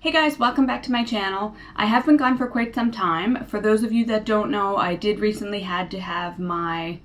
Hey guys, welcome back to my channel. I have been gone for quite some time. For those of you that don't know, I did recently have to have my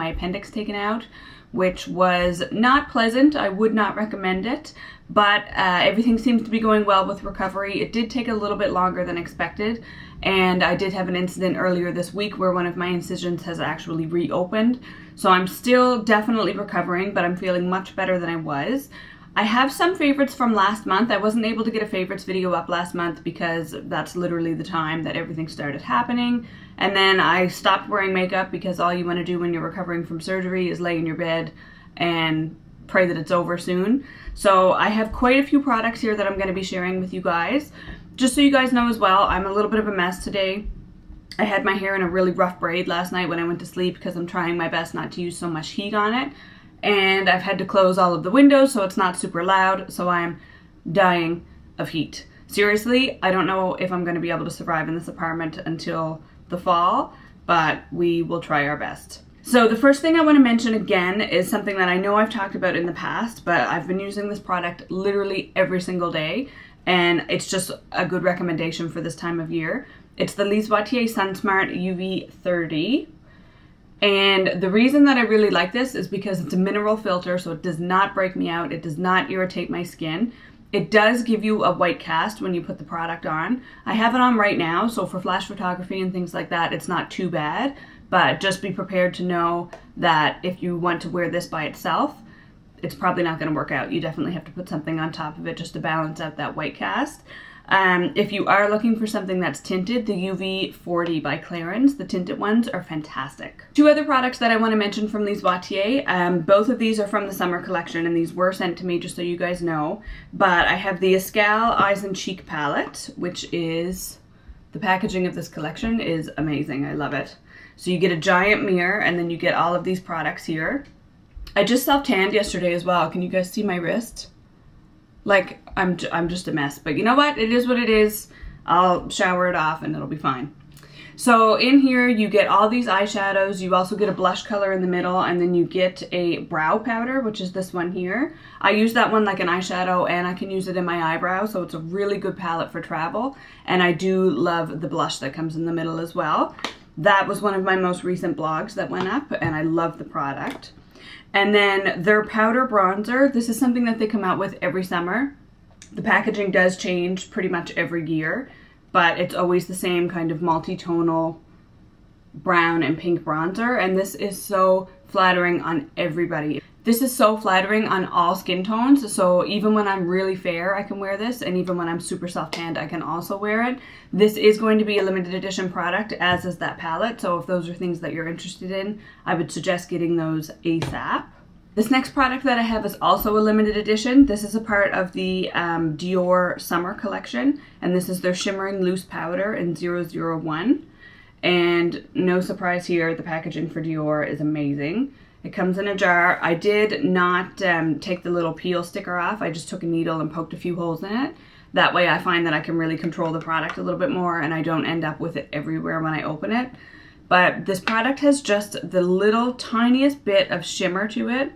appendix taken out, which was not pleasant. I would not recommend it, but everything seems to be going well with recovery. It did take a little bit longer than expected, and I did have an incident earlier this week where one of my incisions has actually reopened. So I'm still definitely recovering, but I'm feeling much better than I was. I have some favorites from last month. I wasn't able to get a favorites video up last month because that's literally the time that everything started happening. And then I stopped wearing makeup because all you want to do when you're recovering from surgery is lay in your bed and pray that it's over soon. So I have quite a few products here that I'm going to be sharing with you guys. Just so you guys know as well, I'm a little bit of a mess today. I had my hair in a really rough braid last night when I went to sleep because I'm trying my best not to use so much heat on it. And I've had to close all of the windows so it's not super loud, so I'm dying of heat. Seriously, I don't know if I'm going to be able to survive in this apartment until the fall, but we will try our best. So the first thing I want to mention again is something that I know I've talked about in the past, but I've been using this product literally every single day, and it's just a good recommendation for this time of year. It's the Lise Watier Sun Smart UV 30. And the reason that I really like this is because it's a mineral filter, so it does not break me out. It does not irritate my skin. It does give you a white cast when you put the product on. I have it on right now, so for flash photography and things like that, it's not too bad. But just be prepared to know that if you want to wear this by itself, it's probably not going to work out. You definitely have to put something on top of it just to balance out that white cast. If you are looking for something that's tinted, the UV 40 by Clarins, the tinted ones are fantastic. Two other products that I want to mention from Lise Watier, both of these are from the summer collection and these were sent to me just so you guys know, but I have the Escale Eyes and Cheek palette, which is, the packaging of this collection is amazing. I love it. So you get a giant mirror and then you get all of these products here. I just self-tanned yesterday as well. Can you guys see my wrist? Like, I'm just a mess, but you know what? It is what it is. I'll shower it off and it'll be fine. So in here you get all these eyeshadows. You also get a blush color in the middle, and then you get a brow powder, which is this one here. I use that one like an eyeshadow, and I can use it in my eyebrow, so it's a really good palette for travel. And I do love the blush that comes in the middle as well. That was one of my most recent blogs that went up, and I love the product. And then their powder bronzer, this is something that they come out with every summer. The packaging does change pretty much every year, but it's always the same kind of multi-tonal brown and pink bronzer, and this is so flattering on everybody. This is so flattering on all skin tones, so even when I'm really fair, I can wear this, and even when I'm super self-tanned, I can also wear it. This is going to be a limited edition product, as is that palette, so if those are things that you're interested in, I would suggest getting those ASAP. This next product that I have is also a limited edition. This is a part of the Dior summer collection, and this is their Shimmering Loose Powder in 001. And no surprise here, the packaging for Dior is amazing. It comes in a jar. I did not take the little peel sticker off. I just took a needle and poked a few holes in it. That way I find that I can really control the product a little bit more and I don't end up with it everywhere when I open it. But this product has just the little tiniest bit of shimmer to it.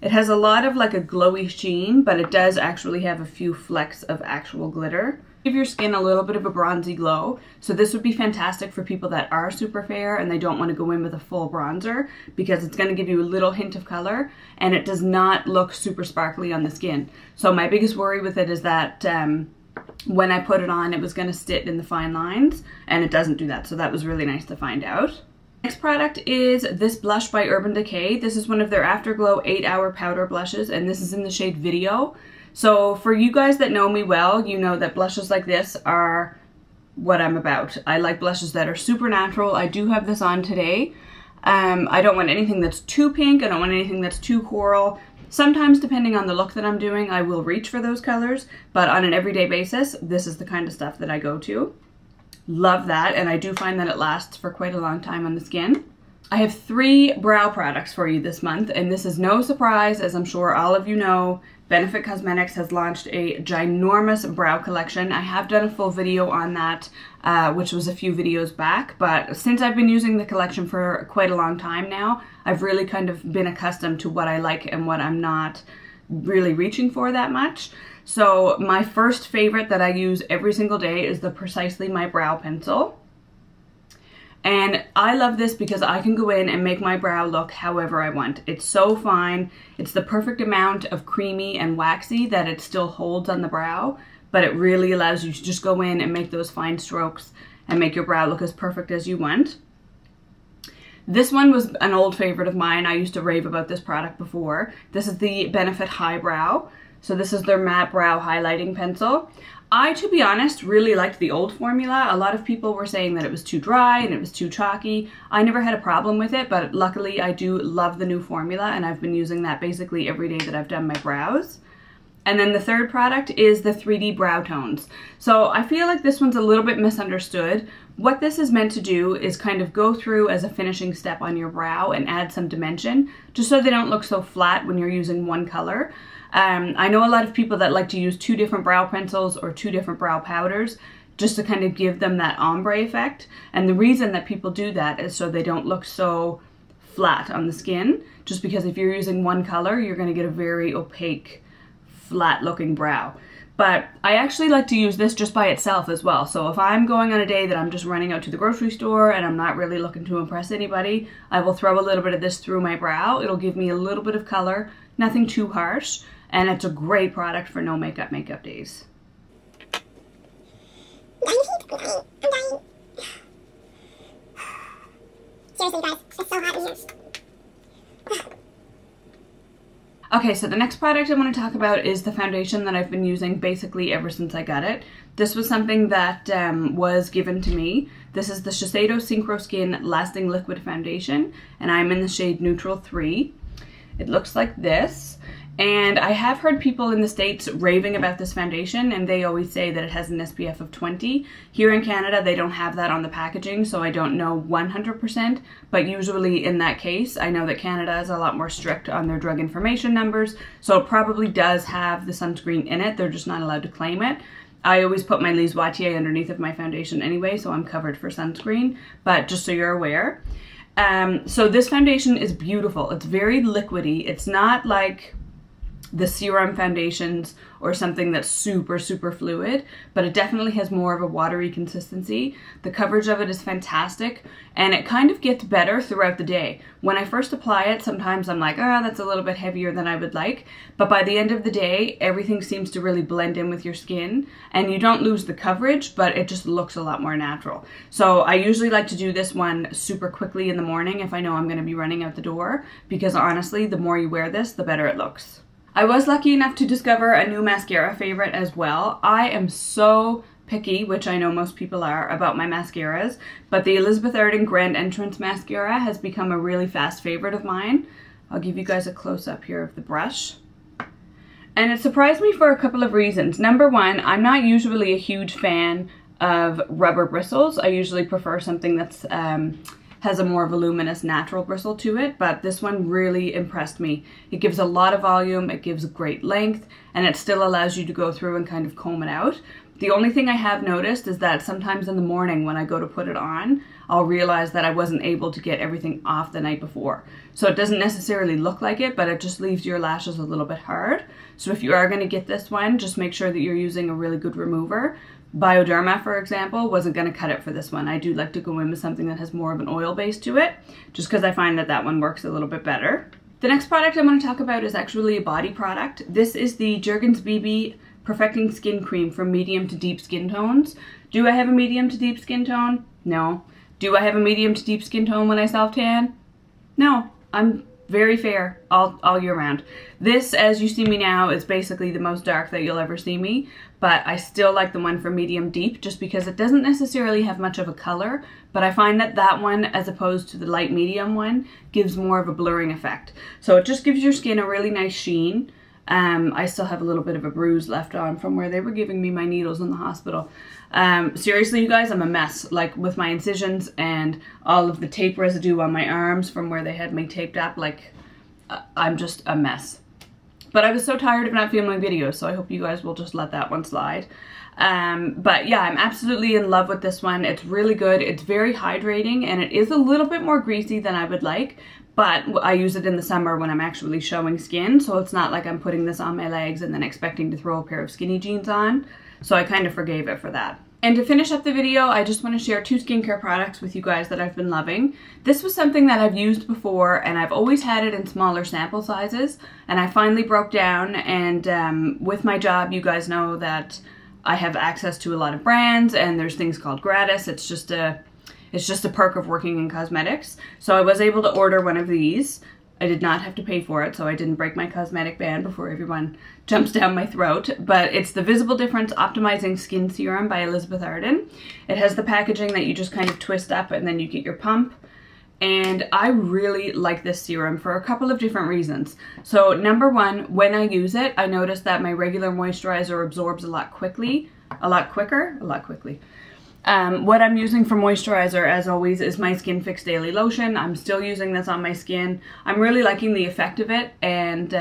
It has a lot of like a glowy sheen, but it does actually have a few flecks of actual glitter. Give your skin a little bit of a bronzy glow. So this would be fantastic for people that are super fair and they don't want to go in with a full bronzer, because it's going to give you a little hint of color and it does not look super sparkly on the skin. So my biggest worry with it is that when I put it on, it was going to sit in the fine lines, and it doesn't do that. So that was really nice to find out. Next product is this blush by Decay. This is one of their Afterglow 8-hour powder blushes, and this is in the shade Video. So for you guys that know me well, you know that blushes like this are what I'm about. I like blushes that are super natural. I do have this on today. I don't want anything that's too pink. I don't want anything that's too coral. Sometimes, depending on the look that I'm doing, I will reach for those colors, but on an everyday basis, this is the kind of stuff that I go to. Love that, and I do find that it lasts for quite a long time on the skin. I have 3 brow products for you this month, and this is no surprise, as I'm sure all of you know. Benefit Cosmetics has launched a ginormous brow collection. I have done a full video on that, which was a few videos back, but since I've been using the collection for quite a long time now, I've really kind of been accustomed to what I like and what I'm not really reaching for that much. So my first favorite that I use every single day is the Precisley My Brow Pencil. And I love this because I can go in and make my brow look however I want. It's so fine. It's the perfect amount of creamy and waxy that it still holds on the brow, but it really allows you to just go in and make those fine strokes and make your brow look as perfect as you want. This one was an old favorite of mine. I used to rave about this product before. This is the Benefit Highbrow. So this is their matte brow highlighting pencil. I, to be honest, really liked the old formula. A lot of people were saying that it was too dry and it was too chalky. I never had a problem with it, but luckily I do love the new formula, and I've been using that basically every day that I've done my brows. And then the third product is the 3D Browtones. So I feel like this one's a little bit misunderstood. What this is meant to do is kind of go through as a finishing step on your brow and add some dimension, just so they don't look so flat when you're using one color. I know a lot of people that like to use 2 different brow pencils or 2 different brow powders just to kind of give them that ombre effect. And the reason that people do that is so they don't look so flat on the skin. Just because if you're using one color, you're going to get a very opaque, flat looking brow. But I actually like to use this just by itself as well. So if I'm going on a day that I'm just running out to the grocery store and I'm not really looking to impress anybody, I will throw a little bit of this through my brow. It'll give me a little bit of color, nothing too harsh. And it's a great product for no makeup days. I'm dying. Seriously, guys, it's so hot in here. Okay, so the next product I want to talk about is the foundation that I've been using basically ever since I got it. This was something that was given to me. This is the Shiseido Synchro Skin Lasting Liquid Foundation, and I'm in the shade Neutral 3. It looks like this. And I have heard people in the States raving about this foundation, and they always say that it has an SPF of 20. Here in Canada, they don't have that on the packaging, so I don't know 100%, but usually in that case, I know that Canada is a lot more strict on their drug information numbers, so it probably does have the sunscreen in it. They're just not allowed to claim it. I always put my Lise Watier underneath of my foundation anyway, so I'm covered for sunscreen, but just so you're aware. So this foundation is beautiful. It's very liquidy. It's not like the Serum foundations or something that's super fluid, but it definitely has more of a watery consistency. The coverage of it is fantastic, and it kind of gets better throughout the day. When I first apply it, sometimes I'm like, oh, that's a little bit heavier than I would like, but by the end of the day, everything seems to really blend in with your skin, and you don't lose the coverage, but it just looks a lot more natural. So I usually like to do this one super quickly in the morning if I know I'm going to be running out the door, because honestly, the more you wear this, the better it looks. I was lucky enough to discover a new mascara favorite as well. I am so picky, which I know most people are, about my mascaras, but the Elizabeth Arden Grand Entrance Mascara has become a really fast favorite of mine. I'll give you guys a close-up here of the brush. And it surprised me for a couple of reasons. Number one, I'm not usually a huge fan of rubber bristles. I usually prefer something that's has a more voluminous natural bristle to it, but this one really impressed me. It gives a lot of volume, it gives great length, and it still allows you to go through and kind of comb it out. The only thing I have noticed is that sometimes in the morning when I go to put it on, I'll realize that I wasn't able to get everything off the night before. So it doesn't necessarily look like it, but it just leaves your lashes a little bit hard. So if you are going to get this one, just make sure that you're using a really good remover. Bioderma, for example, wasn't going to cut it for this one. I do like to go in with something that has more of an oil base to it, just because I find that that one works a little bit better. The next product I want to talk about is actually a body product. This is the Jergens BB Perfecting Skin Cream for medium to deep skin tones. Do I have a medium to deep skin tone? No. Do I have a medium to deep skin tone when I self-tan? No. I'm very fair all year round. This, as you see me now, is basically the most dark that you'll ever see me, but I still like the one for medium deep just because it doesn't necessarily have much of a color, but I find that that one, as opposed to the light medium one, gives more of a blurring effect. So it just gives your skin a really nice sheen. I still have a little bit of a bruise left on from where they were giving me my needles in the hospital. Seriously, you guys, I'm a mess. Like with my incisions and all of the tape residue on my arms from where they had me taped up, like I'm just a mess. But I was so tired of not filming videos, so I hope you guys will just let that one slide. But yeah, I'm absolutely in love with this one. It's really good. It's very hydrating, and it is a little bit more greasy than I would like, but I use it in the summer when I'm actually showing skin, so it's not like I'm putting this on my legs and then expecting to throw a pair of skinny jeans on. So I kind of forgave it for that. And to finish up the video, I just want to share 2 skincare products with you guys that I've been loving. This was something that I've used before, and I've always had it in smaller sample sizes, and I finally broke down, and with my job, you guys know that I have access to a lot of brands, and there's things called gratis. It's just a perk of working in cosmetics. So I was able to order one of these. I did not have to pay for it, so I didn't break my cosmetic ban before everyone jumps down my throat. But it's the Visible Difference Optimizing Skin Serum by Elizabeth Arden. It has the packaging that you just kind of twist up and then you get your pump. And I really like this serum for a couple of different reasons. So number one, when I use it, I notice that my regular moisturizer absorbs a lot quicker. What I'm using for moisturizer, as always, is my Skin Fix Daily Lotion. I'm still using this on my skin. I'm really liking the effect of it, and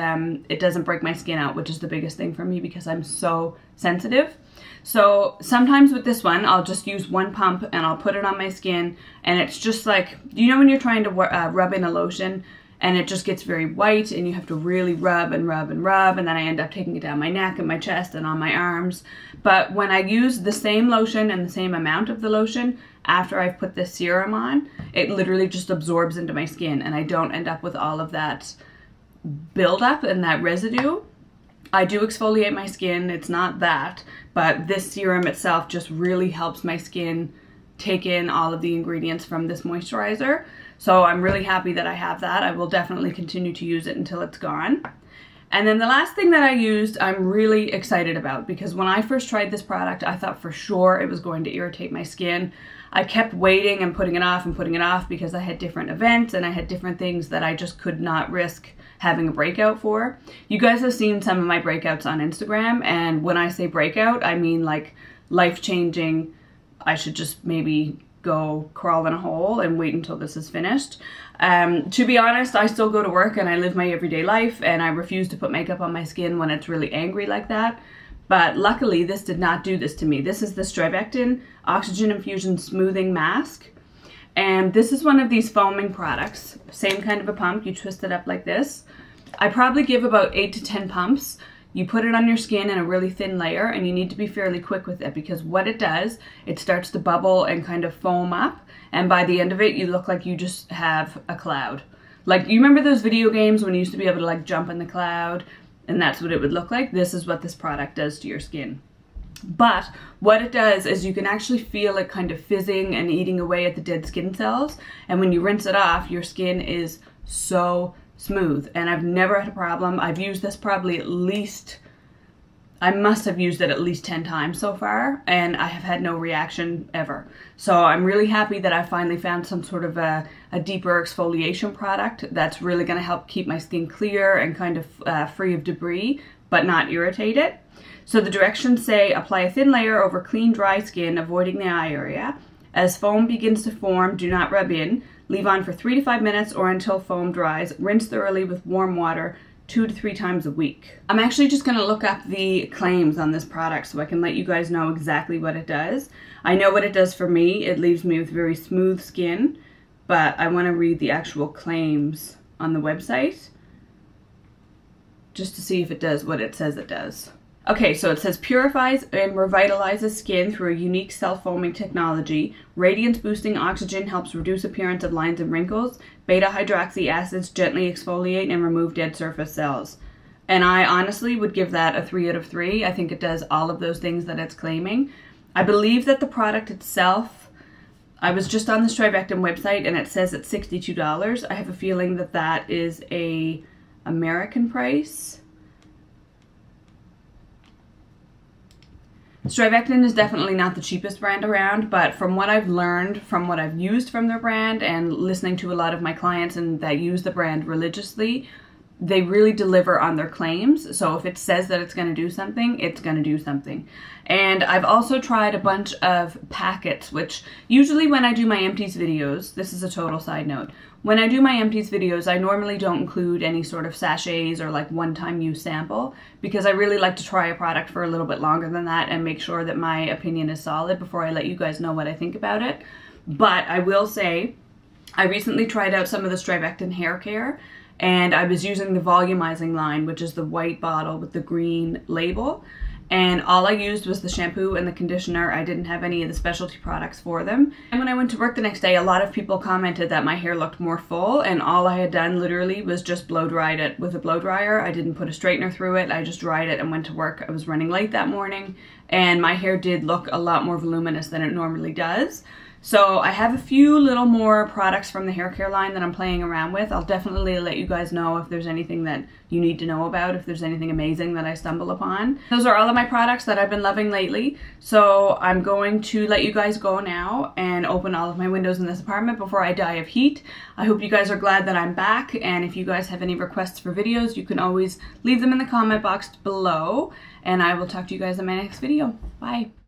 it doesn't break my skin out, which is the biggest thing for me because I'm so sensitive. So sometimes with this one, I'll just use one pump and I'll put it on my skin, and it's just like, you know when you're trying to rub in a lotion and it just gets very white and you have to really rub and rub and rub, and then I end up taking it down my neck and my chest and on my arms. But when I use the same lotion and the same amount of the lotion after I've put this serum on, it literally just absorbs into my skin and I don't end up with all of that buildup and that residue. I do exfoliate my skin, it's not that, but this serum itself just really helps my skin take in all of the ingredients from this moisturizer. So I'm really happy that I have that. I will definitely continue to use it until it's gone. And then the last thing that I used, I'm really excited about, because when I first tried this product, I thought for sure it was going to irritate my skin. I kept waiting and putting it off because I had different events and I had different things that I just could not risk having a breakout for. You guys have seen some of my breakouts on Instagram, and when I say breakout, I mean like life-changing. I should just maybe go crawl in a hole and wait until this is finished. To be honest, I still go to work and I live my everyday life, and I refuse to put makeup on my skin when it's really angry like that. But luckily, this did not do this to me. This is the Strivectin Oxygen Infusion Smoothing Mask. And this is one of these foaming products. Same kind of a pump. You twist it up like this. I probably give about 8 to 10 pumps. You put it on your skin in a really thin layer, and you need to be fairly quick with it, because what it does, it starts to bubble and kind of foam up. And by the end of it, you look like you just have a cloud. Like, you remember those video games when you used to be able to like jump in the cloud? And that's what it would look like. This is what this product does to your skin. But what it does is you can actually feel it kind of fizzing and eating away at the dead skin cells. And when you rinse it off, your skin is so smooth. And I've never had a problem. I've used this probably at least, I must have used it at least 10 times so far, and I have had no reaction ever. So I'm really happy that I finally found some sort of a deeper exfoliation product that's really going to help keep my skin clear and kind of free of debris, but not irritate it. So the directions say, apply a thin layer over clean, dry skin, avoiding the eye area. As foam begins to form, do not rub in. Leave on for 3 to 5 minutes or until foam dries. Rinse thoroughly with warm water 2 to 3 times a week. I'm actually just going to look up the claims on this product so I can let you guys know exactly what it does. I know what it does for me. It leaves me with very smooth skin, but I want to read the actual claims on the website just to see if it does what it says it does. Okay, so it says purifies and revitalizes skin through a unique self-foaming technology. Radiance boosting oxygen helps reduce appearance of lines and wrinkles. Beta hydroxy acids gently exfoliate and remove dead surface cells. And I honestly would give that a 3 out of 3. I think it does all of those things that it's claiming. I believe that the product itself, I was just on the Strivectin website and it says it's $62. I have a feeling that that is a American price. Strivectin is definitely not the cheapest brand around, but from what I've learned, from what I've used from their brand, and listening to a lot of my clients and that use the brand religiously, they really deliver on their claims. So if it says that it's going to do something, it's going to do something. And I've also tried a bunch of packets, which usually when I do my empties videos, this is a total side note, when I do my empties videos, I normally don't include any sort of sachets or like one-time use sample, because I really like to try a product for a little bit longer than that and make sure that my opinion is solid before I let you guys know what I think about it. But I will say, I recently tried out some of the Strivectin hair care, and I was using the volumizing line, which is the white bottle with the green label. And all I used was the shampoo and the conditioner. I didn't have any of the specialty products for them. And when I went to work the next day, a lot of people commented that my hair looked more full, and all I had done literally was just blow dried it with a blow dryer. I didn't put a straightener through it. I just dried it and went to work. I was running late that morning, and my hair did look a lot more voluminous than it normally does. So I have a few little more products from the hair care line that I'm playing around with. I'll definitely let you guys know if there's anything that you need to know about, if there's anything amazing that I stumble upon. Those are all of my products that I've been loving lately. So I'm going to let you guys go now and open all of my windows in this apartment before I die of heat. I hope you guys are glad that I'm back, and if you guys have any requests for videos, you can always leave them in the comment box below, and I will talk to you guys in my next video. Bye.